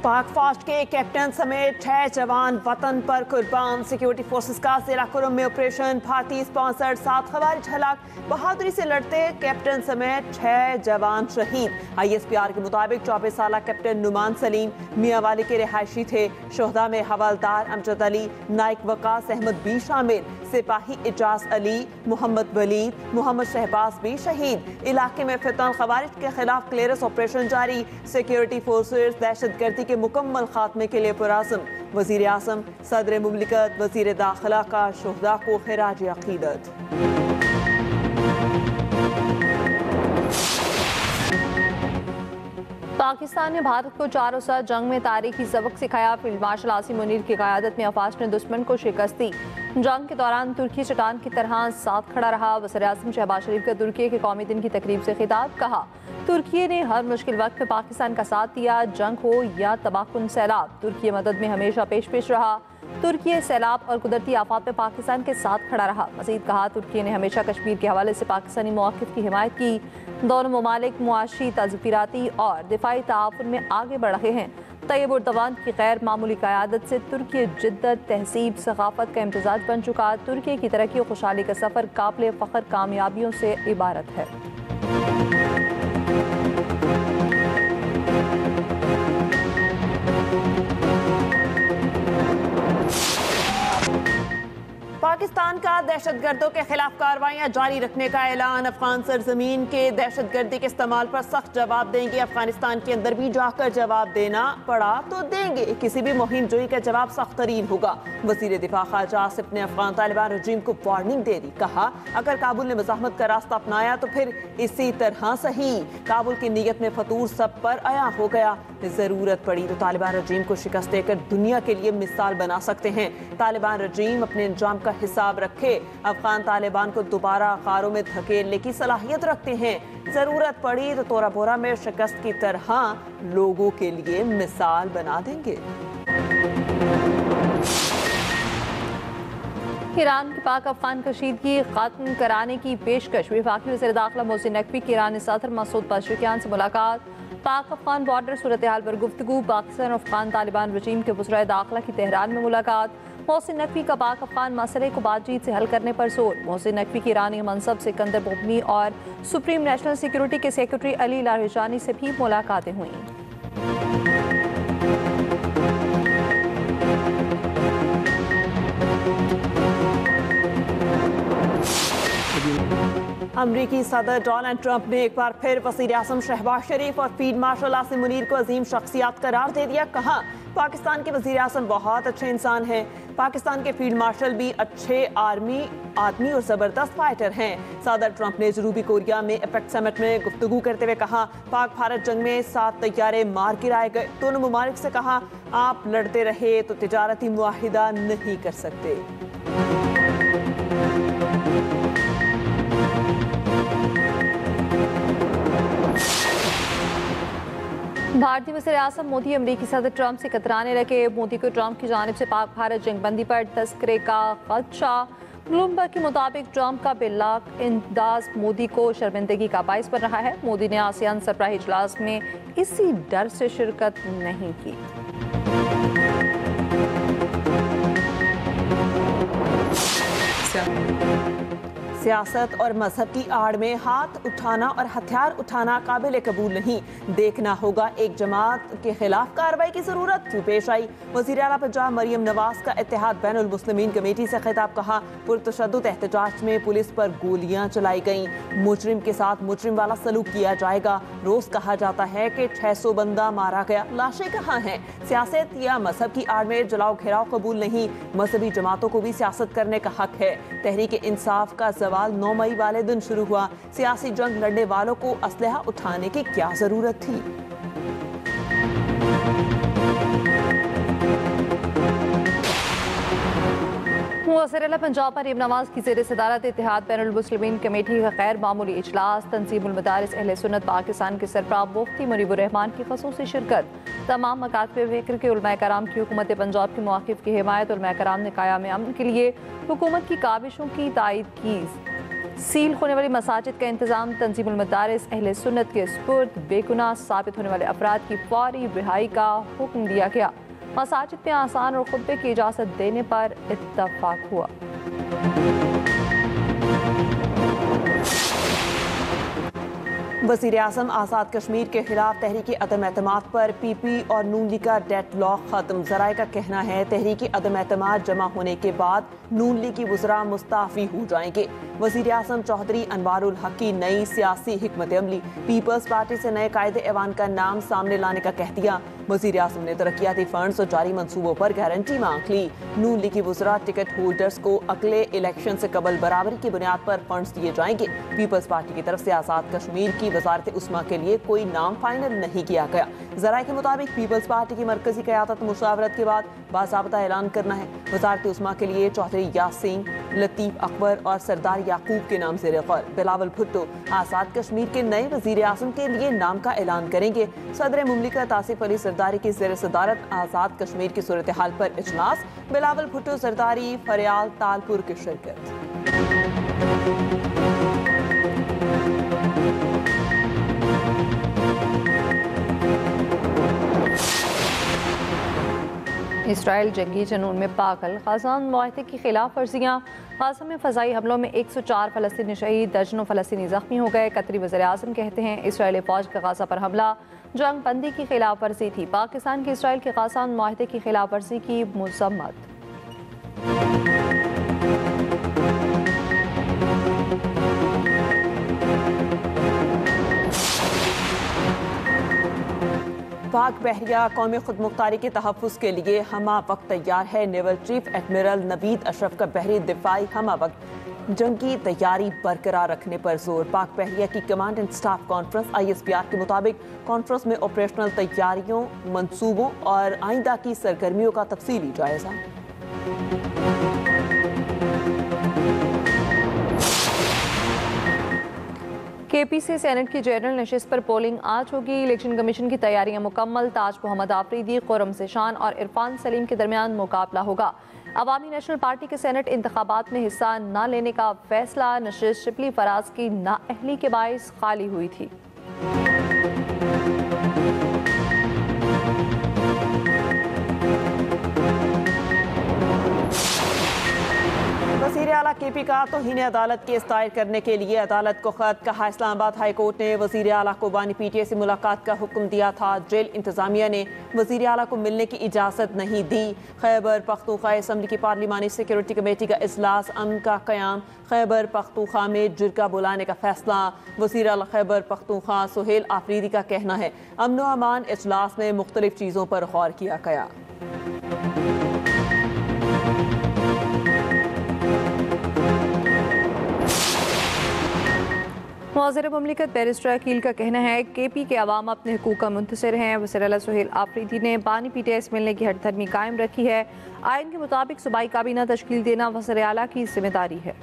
पाक फौज के कैप्टन समेत 6 जवान वतन पर कुर्बान। सिक्योरिटी फोर्सेस का जिला कुरुम में ऑपरेशन। भारतीय स्पॉन्सर्ड 7 खवारिज हलाक। बहादुरी से लड़ते कैप्टन समेत 6 जवान शहीद। ISPR के मुताबिक 24 साल कैप्टन नुमान सलीम मियांवाली के रिहायशी थे। शोहदा में हवलदार अमजद अली, नाइक वकास अहमद भी शामिल। सिपाही इजाज अली, मोहम्मद वलीद, मोहम्मद शहबाज भी शहीद। इलाके में फितन खवारिज के खिलाफ क्लियरेंस ऑपरेशन जारी। सिक्योरिटी फोर्सेस दहशतगर्दी के मुकम्मल खात्मे के लिए पुरअज़्म। वज़ीर आज़म सदर मुमलिकत वज़ीर दाखिला का शोहदा को खिराज अक़ीदत। पाकिस्तान ने भारत को 4 रोज़ा जंग में तारीखी सबक सिखाया। फील्ड मार्शल आसिम मुनीर की क़यादत में अफवाज ने दुश्मन को शिकस्त दी। जंग के दौरान तुर्की चट्टान की तरह साथ खड़ा रहा। वज़ीर आज़म शहबाज शरीफ का तुर्की के कौमी दिन की तकरीब से खिताब। कहा, तुर्की ने हर मुश्किल वक्त में पाकिस्तान का साथ दिया। जंग हो या तबाहकुन सैलाब, तुर्की मदद में हमेशा पेश रहा। तुर्की सैलाब और कुदरती आफात में पाकिस्तान के साथ खड़ा रहा। मज़ीद कहा, तुर्की ने हमेशा कश्मीर के हवाले से पाकिस्तानी मौक़िफ़ की हिमायत की। दोनों ममालिक मुआशी, तज़फ़ीराती और दिफाई ताउन में आगे बढ़ रहे हैं। तैयब उर्दवान की गैर मामूली क़यादत से तुर्की जिद्दत, तहसीब, सक़ाफ़त का इम्तिज़ाज बन चुका। तुर्की की तरक्की और खुशहाली का सफ़र काबिल फ़ख्र कामयाबियों से इबारत है। पाकिस्तान का दहशतगर्दों के खिलाफ कार्रवाइयां जारी रखने का ऐलान। अफगान सरजमीन के दहशतगर्दी के इस्तेमाल पर सख्त जवाब देंगे। अफगानिस्तान के अंदर भी जाकर जवाब देना पड़ा तो देंगे। किसी भी मुहिम जोई का जवाब सख्त तरीन होगा। वजीर दिफा ख्वाजा आसिफ ने अफगान तालिबान रजीम को वार्निंग दे दी। कहा, अगर काबुल ने मज़ाहमत का रास्ता अपनाया तो फिर इसी तरह सही। काबुल की नीयत में फतूर सब पर आया हो गया। जरूरत पड़ी तो तालिबान रजीम को शिकस्त देकर दुनिया के लिए मिसाल बना सकते हैं। तालिबान रजीम अपने अंजाम का हिसाब रखे। अफगान तालिबान को दोबारा अखाड़ों में धकेलने की सलाहियत रखते हैं। जरूरत पड़ी तो तोरा बोरा में शिकस्त की तरह लोगों के लिए मिसाल बना देंगे। ईरान की पाक अफगान कशीदगी खत्म कराने की पेशकश। वफाकी वज़ीर दाखिला मोहसिन नकवी की ईरानी सदर मसूद पज़ेश्कियान से मुलाकात। पाक अफगान बॉर्डर सूरत हाल पर गुफ्तगू। पाकिस्तान और अफगान तालिबान रजीम के वज़ीर दाखिला की तेहरान में मुलाकात। मोहसिन नकवी का पाक अफगान मसले को बातचीत से हल करने पर जोर। मोहसिन नकवी की ईरानी मनसब सिकंदर बोगनी और सुप्रीम नेशनल सिक्योरिटी के सेक्रेटरी अली लारिजानी से भी मुलाकातें हुई। अमरीकी सदर डोनाल्ड ट्रंप ने एक बार फिर वज़ीर आज़म शहबाज शरीफ और फील्ड मार्शल आसिम मुनीर को अजीम शख्सियत करार दे दिया। कहा, पाकिस्तान के वज़ीर आज़म बहुत अच्छे इंसान हैं। पाकिस्तान के फील्ड मार्शल भी अच्छे आदमी और ज़बरदस्त फाइटर हैं। सदर ट्रंप ने जनूबी कोरिया में एपेक समिट में गुफ्तगू करते हुए कहा, पाक भारत जंग में 7 तैयारे मार गिराए गए। दोनों ममालिक से कहा, आप लड़ते रहे तो तिजारती मुआहिदा नहीं कर सकते। भारतीय वज़ीर आज़म मोदी अमरीकी सदर ट्रंप से कतराने लगे। मोदी को ट्रंप की जानिब से पाक भारत जंगबंदी पर तस्करे का खदशा। ब्लूमबर्ग के मुताबिक ट्रंप का बेलाक अंदाज मोदी को शर्मिंदगी का बाइस बन रहा है। मोदी ने आसियान सरबराही इजलास में इसी डर से शिरकत नहीं की। सियासत और मजहब की आड़ में हाथ उठाना और हथियार उठाना काबिल कबूल नहीं। देखना होगा एक जमात के खिलाफ कार्रवाई की जरूरत क्यों पेश आई। वज़ीर आला पंजाब मरियम नवाज का इत्तेहाद बैनुल मुस्लिमीन कमेटी से खिताब। कहा, पुरतशद्दुद एहतजाज में पुलिस पर गोलियां चलाई गईं। मुजरिम के साथ मुजरिम वाला सलूक किया जाएगा। रोज कहा जाता है कि 600 बंदा मारा गया, लाशें कहाँ हैं। सियासत या मजहब की आड़ में जलाओ घेराव कबूल नहीं। मजहबी जमातों को भी सियासत करने का हक है। तहरीक इंसाफ का 9 मई वाले दिन शुरू हुआ। सियासी जंग लड़ने वालों को असलहा उठाने की क्या जरूरत थी। वज़ीर पंजाब मरियम नवाज की ज़ेर सदारत इत्तेहाद बैनुल मुस्लिमीन कमेटी का गैर मामूली इजलास। तंजीमुल मदारिस अहले सुन्नत पाकिस्तान के सरबराह मुफ्ती मुनीबुर रहमान की ख़ुसूसी शिरकत। तमाम मकातब फ़िक्र के उलमा कराम की हुकूमत पंजाब के मौक़िफ़ की हिमायत। उलमा कराम ने क़याम अमन के लिए हुकूमत की काविशों की तायद की। सील होने वाली मसाजिद का इंतजाम तंजीमुल मदारिस अहले सुन्नत के सुपुर्द, बेगुनाह साबित होने वाले अफराद की फौरी रिहाई का हुक्म दिया गया। मसाजिद में आसान और खुतबे की इजाज़त देने पर इत्तफाक हुआ। वज़ीर आज़म आज़ाद कश्मीर के खिलाफ तहरीकी अदम एतमाद पर पीपी और नून लीग का डेडलॉक खत्म। ज़राए का कहना है तहरीकी अदम एतमाद जमा होने के बाद नून लीग की वज़रा मुस्ताफ़ी हो जाएंगे। वज़ीर आज़म चौधरी अनवारुल हक की नई सियासी हिकमत अमली, पीपल्स पार्टी से नए कायदे एवान का नाम सामने लाने का कह दिया। वज़ीर आज़म ने तरक्याती फंड्स और जारी मंसूबों पर गारंटी मांग ली। नून लीग की वज़रा टिकट होल्डर्स को अगले इलेक्शन से कबल बराबरी की बुनियाद पर फंड्स दिए जाएंगे। पीपल्स पार्टी की तरफ से आज़ाद कश्मीर की वज़ारत उस्मा के लिए कोई नाम फाइनल नहीं किया गया। ज़राए के मुताबिक पीपल्स पार्टी की मरकजी क़यादत मुशावरत के बाद बाज़ाब्ता ऐलान करना है। वज़ारत उस्मा के लिए चौधरी यासीन, लतीफ़ अकबर और सरदार याकूब के नाम ज़ेर ग़ौर बिलावल भुट्टो आज़ाद कश्मीर के नए वज़ीर आज़म के लिए नाम का ऐलान करेंगे। सदर मुमलिकत आसिफ अली ज़रदारी की ज़ेर सदारत आज़ाद कश्मीर की सूरत हाल पर इजलास, बिलावल भुट्टो ज़रदारी फरियाल तालपुर की शिरकत। इसराइल जंगी जनून में पागल, गाज़ा मुआहदे की खिलाफ वर्जियाँ। गाज़ा में फ़ज़ाई हमलों में 104 फ़लस्तीनी शहीद, दर्जनों फ़लस्तीनी ज़ख्मी हो गए। कतरी वज़ीर आज़म कहते हैं इसराइली फ़ौज का गाज़ा पर हमला जंग बंदी की खिलाफ वर्जी थी। पाकिस्तान की इसराइल के गाज़ा मुआहदे की खिलाफ वर्जी की मज़म्मत। पाक बहरिया कौमी खुदमुख्तारी के तहफ़्फ़ुज़ के लिए हमा वक्त तैयार है। Naval chief admiral Naveed Ashraf का बहरी दिफाई हमा वक्त जंगी तैयारी बरकरार रखने पर जोर। पाक बहरिया की command and staff conference ISPR के मुताबिक कॉन्फ्रेंस में ऑपरेशनल तैयारियों, मंसूबों और आइंदा की सरगर्मियों का तफसीली जायजा। KPC सेनेट की जनरल नशिस्त पर पोलिंग आज होगी। इलेक्शन कमीशन की तैयारियां मुकम्मल। ताज मोहम्मद आफरीदी, खुर्रम सेशान और इरफान सलीम के दरमियान मुकाबला होगा। अवामी नेशनल पार्टी के सेनेट इंतखाबात में हिस्सा न लेने का फैसला नशिस्त शिबली फराज की नाअहली के बायस खाली हुई थी। वज़ीर आला KP का तौहीन अदालत केस दायर करने के लिए अदालत को खत कहा। इस्लामाबाद हाई कोर्ट ने वज़ीर आला को बानी PTA से मुलाकात का हुक्म दिया था। जेल इंतजामिया ने वज़ीर आला को मिलने की इजाज़त नहीं दी। खैबर पख्तूनख्वा असम्बली की पार्लिमानी सिक्योरिटी कमेटी का इजलास, अमन का क़याम, खैबर पख्तूनख्वा में जिरगा बुलाने का फैसला। वज़ीर आला खैबर पख्तूनख्वा सुहेल आफरीदी का कहना है अमन व अमान इजलास में मुख्तलिफ चीज़ों पर गौर किया गया। वज़ीर मुमलिकत बैरिस्टर अकील का कहना है KP के अवाम अपने हुकूक का मुंतसिर हैं। वज़ीर आला सुहेल आफरीदी ने बानी PTA से मिलने की हठधर्मी कायम रखी है। आइन के मुताबिक सूबाई काबीना तश्कील देना वज़ीर आला की जिम्मेदारी है।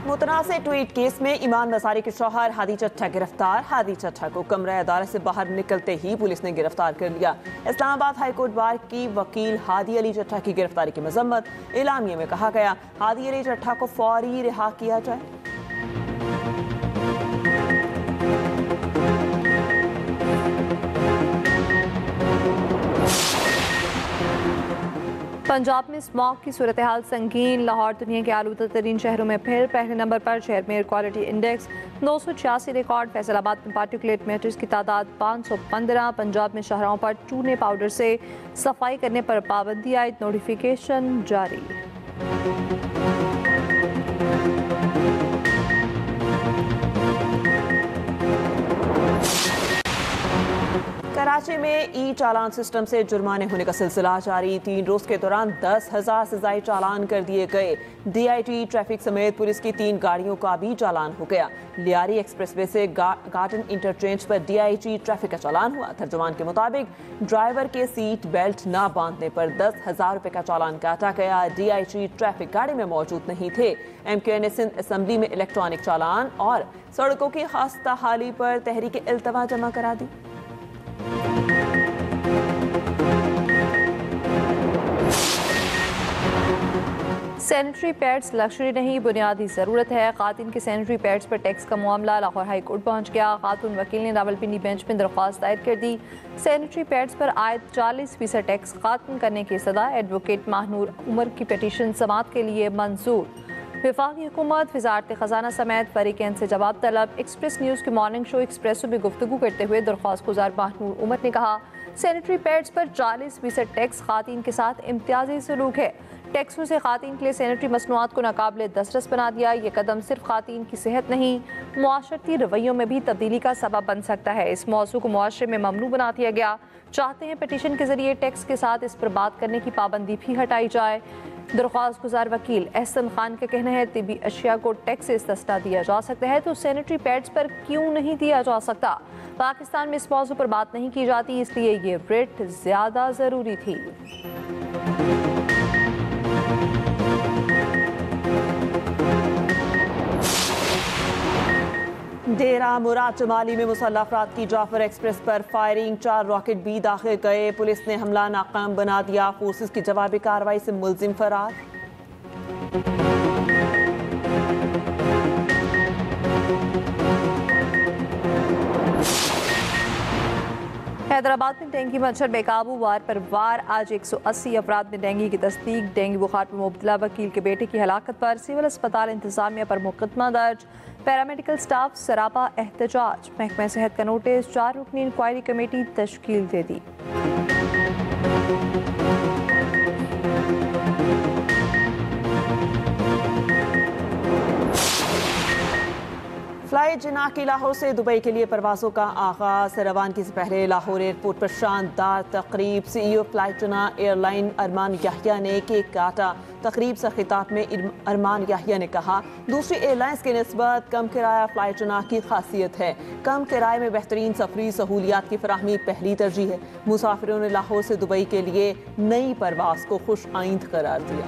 मुतनाज़ ट्वीट केस में ईमान मज़ारी के शौहर हादी चट्टा गिरफ्तार। हादी चट्टा को कमरा अदालत से बाहर निकलते ही पुलिस ने गिरफ्तार कर लिया। इस्लामाबाद हाई कोर्ट बार की वकील हादी अली चट्टा की गिरफ्तारी की मजम्मत। एलामिया में कहा गया हादी अली चट्टा को फौरी रिहा किया जाए। पंजाब में स्मॉग की सूरत हाल संगीन। लाहौर दुनिया के आलूदा तरीन शहरों में फिर पहले नंबर पर। शहर में air quality index 986 record. Faisalabad में पार्टिकुलेट मैटर्स की तादाद 515। पंजाब में शाहराहों पर चूने पाउडर से सफाई करने पर पाबंदी आयद नोटिफिकेशन जारी। कराची में ई चालान सिस्टम से जुर्माने होने का सिलसिला जारी। 3 रोज के दौरान 10,000 से ज्यादा चालान कर दिए गए। DIT ट्रैफिक समेत पुलिस की 3 गाड़ियों का भी चालान हो गया। लियारी एक्सप्रेसवे से गार्डन इंटरचेंज पर DIT ट्रैफिक का चालान हुआ। तर्जुमान के मुताबिक ड्राइवर के सीट बेल्ट न बांधने पर 10,000 रुपए का चालान काटा गया। DIT ट्रैफिक गाड़ी में मौजूद नहीं थे। MKN ने सिंध असेंबली में इलेक्ट्रॉनिक चालान और सड़कों की खास्ता हाली पर तहरीक इल्तवा जमा करा दी। सैनिटरी पैड्स लग्जरी नहीं, बुनियादी ज़रूरत है। खातून के सैनिटरी पैड्स पर टैक्स का मामला लाहौर हाई कोर्ट पहुंच गया। खातून वकील ने रावलपिंडी बेंच में दरख्वास्त दायर कर दी। सैनिटरी पैड्स पर आयद 40% टैक्स खत्म करने की सदा। एडवोकेट माहनूर उमर की पिटीशन समाअत के लिए मंजूर। वफाकी हुकूमत, वजारत खजाना समेत फरीकैन से जवाब तलब। एक्सप्रेस न्यूज़ के मॉर्निंग शो एक्सप्रेसो में गुफ्तगू करते हुए दरख्वास्त गुजार माहनूर उमर ने कहा, सैनिटरी पैड्स पर 40% टैक्स खातून के साथ इम्तियाजी सलूक है। टैक्सों से खातून के लिए सैनिटरी मसनूआत को नाकाबिले दस्तरस बना दिया। ये कदम सिर्फ खातून की सेहत नहीं, मुआशरती रवैयों में भी तब्दीली का सबब बन सकता है। इस मौजू को मुआशरे में ममनू बना दिया गया। चाहते हैं पिटीशन के जरिए टैक्स के साथ इस पर बात करने की पाबंदी भी हटाई जाए। दरख्वास्त गुजार वकील एहसन खान का कहना है, तिबी अशिया को टैक्स से इस्तिस्ना दिया जा सकता है तो सैनिटरी पैड्स पर क्यों नहीं दिया जा सकता। पाकिस्तान में इस मौजू पर बात नहीं की जाती, इसलिए ये रेट ज्यादा जरूरी थी। डेरा मुराद जमाली में मुसल्लह अफराद की जाफर एक्सप्रेस पर फायरिंग। 4 रॉकेट भी दाखिल गए। पुलिस ने हमला नाकाम बना दिया। फोर्सेस की जवाबी कार्रवाई से मुलजिम फरार। हैदराबाद में डेंगू मच्छर बेकाबू, वार पर वार। आज 180 अफराद में डेंगू की तस्दीक। डेंगू बुखार पर मुब्तला वकील के बेटे की हलाकत पर सिविल अस्पताल इंतजामिया पर मुकदमा दर्ज। पैरामेडिकल स्टाफ सरापा एहतजाज। महकमा सेहत का नोटिस। 4 रुकनी इंक्वायरी कमेटी तश्कील दे दी। फ्लाइट जिना की लाहौर से दुबई के लिए परवाज़ों का आगाज़। रवानगी से पहले लाहौर एयरपोर्ट पर शानदार तकरीब। CEO फ्लाइट जिना एयरलाइन अरमान याहिया ने केक काटा। तकरीब से खिताब में अरमान याहिया ने कहा, दूसरी एयरलाइंस के निस्बत कम किराया फ्लाइट जिना की खासियत है। कम किराए में बेहतरीन सफरी सहूलियात की फराहमी पहली तरजीह है। मुसाफिरों ने लाहौर से दुबई के लिए नई परवाज़ को खुश आइंद करार दिया।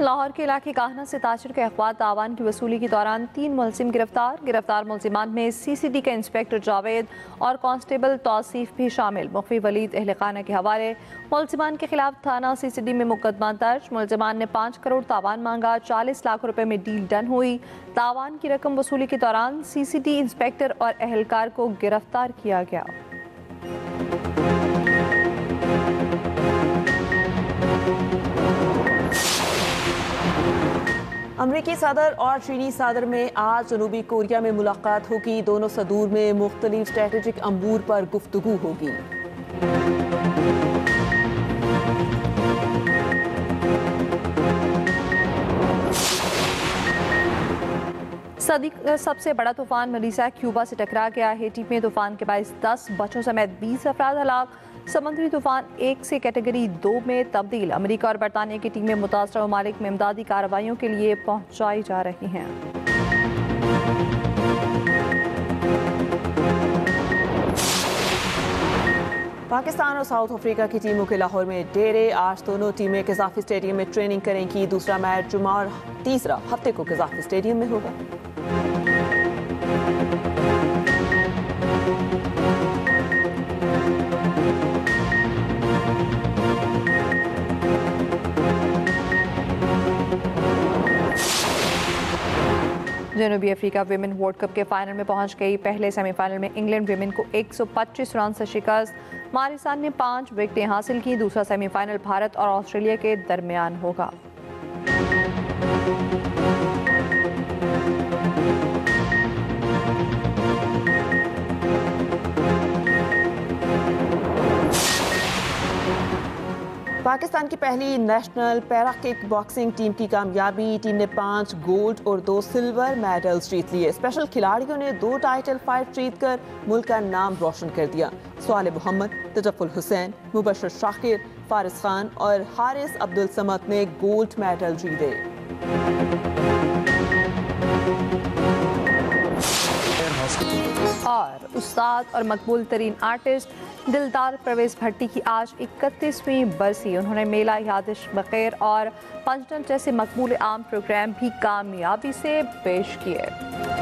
लाहौर के इलाके काहना से ताशिर के अखबार तावान की वसूली के दौरान 3 मुलजिम गिरफ्तार। गिरफ्तार मुलजिमान में CCD के इंस्पेक्टर जावेद और कांस्टेबल तौसीफ भी शामिल। मुख्फी वलीद अहल खाना के हवाले। मुलजिमान के खिलाफ थाना CCD में मुकदमा दर्ज। मुलजिमान ने 5 करोड़ तावान मांगा। 40 लाख रुपए में डील डन हुई। तावान की रकम वसूली के दौरान CCD इंस्पेक्टर और अहलकार को गिरफ्तार किया गया। अमरीकी सदर और चीनी सदर में आज जनूबी कोरिया में मुलाकात होगी। दोनों सदूर में मुख्तलिफ स्ट्रेटेजिक अमूर पर गुफ्तगू होगी। सदी सबसे बड़ा तूफान मलीसा क्यूबा से टकरा गया। हेटी में तूफान के बायस 10 बच्चों समेत 20 अफराद हलाक। समुद्री तूफान 1 से कैटेगरी 2 में तब्दील। अमेरिका और बरतानिया की टीमें मुतासरा ममालिक में इमदादी कार्रवाइयों के लिए पहुंचाई जा रही हैं। पाकिस्तान और साउथ अफ्रीका की टीमों के लाहौर में डेरे। आज दोनों टीमें कज़ाफ़ी स्टेडियम में ट्रेनिंग करेंगी। दूसरा मैच जुमा और तीसरा हफ्ते को कज़ाफ़ी स्टेडियम में होगा। जनूबी अफ्रीका विमेन वर्ल्ड कप के फाइनल में पहुंच गई। पहले सेमीफाइनल में इंग्लैंड विमेन को 125 रन से शिकस्त। मारिसान ने 5 विकेटें हासिल की। दूसरा सेमीफाइनल भारत और ऑस्ट्रेलिया के दरमियान होगा। पाकिस्तान की पहली national para kick boxing team की कामयाबी। टीम ने 5 गोल्ड और 2 सिल्वर मेडल्स जीत लिए। स्पेशल खिलाड़ियों ने 2 टाइटल फाइट जीतकर मुल्क का नाम रोशन कर दिया। स्वाले मोहम्मद, तजफ्फुल हुसैन, मुबशर शाकिर, फारिस खान और हारिस अब्दुल समद ने गोल्ड मेडल जीते। और उस्ताद और मकबूल तरीन आर्टिस्ट दिलदार परवेज भट्टी की आज 31वीं बरसी। उन्होंने मेला यादिश बखैर और पंचतन जैसे मकबूल आम प्रोग्राम भी कामयाबी से पेश किए।